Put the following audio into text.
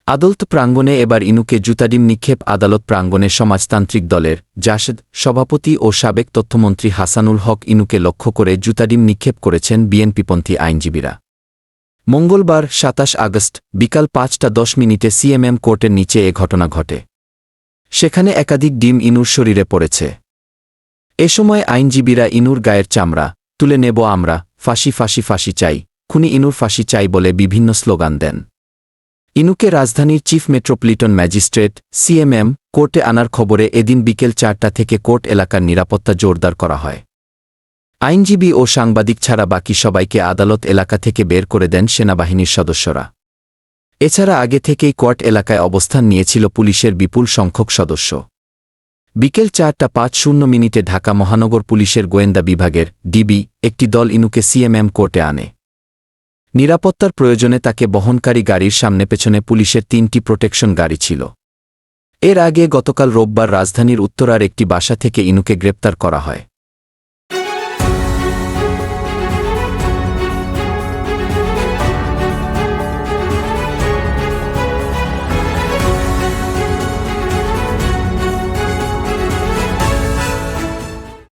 আদালত প্রাঙ্গণে এবার ইনুকে জুতাডিম নিক্ষেপ আদালত প্রাঙ্গণে সমাজতান্ত্রিক দলের জাসদ সভাপতি ও সাবেক তথ্যমন্ত্রী হাসানুল হক ইনুকে লক্ষ্য করে জুতাডিম নিক্ষেপ করেছেন বিএনপিপন্থী আইনজীবীরা। মঙ্গলবার ২৭ আগস্ট বিকাল ৫টা ১০ সিএমএম কোর্টের নিচে এ ঘটনা ঘটে। সেখানে একাধিক ডিম ইনুর শরীরে পড়েছে। এ সময় আইনজীবীরা ইনুর গায়ের চামড়া তুলে নেব আমরা, ফাঁসি ফাঁসি ফাঁসি চাই, খুনি ইনুর ফাঁসি চাই বলে বিভিন্ন স্লোগান দেন। ইনুকে রাজধানীর চিফ মেট্রোপলিটন ম্যাজিস্ট্রেট সিএমএম কোর্টে আনার খবরে এদিন বিকেল ৪টা থেকে কোর্ট এলাকার নিরাপত্তা জোরদার করা হয়। আইনজীবী ও সাংবাদিক ছাড়া বাকি সবাইকে আদালত এলাকা থেকে বের করে দেন সেনাবাহিনীর সদস্যরা। এছাড়া আগে থেকেই কোর্ট এলাকায় অবস্থান নিয়েছিল পুলিশের বিপুল সংখ্যক সদস্য। বিকেল ৪টা ৫০ ঢাকা মহানগর পুলিশের গোয়েন্দা বিভাগের ডিবি একটি দল ইনুকে সিএমএম কোর্টে আনে। নিরাপত্তার প্রয়োজনে তাকে বহনকারী গাড়ির সামনে পেছনে পুলিশের ৩টি প্রোটেকশন গাড়ি ছিল। এর আগে গতকাল রোববার রাজধানীর উত্তরার একটি বাসা থেকে ইনুকে গ্রেপ্তার করা হয়।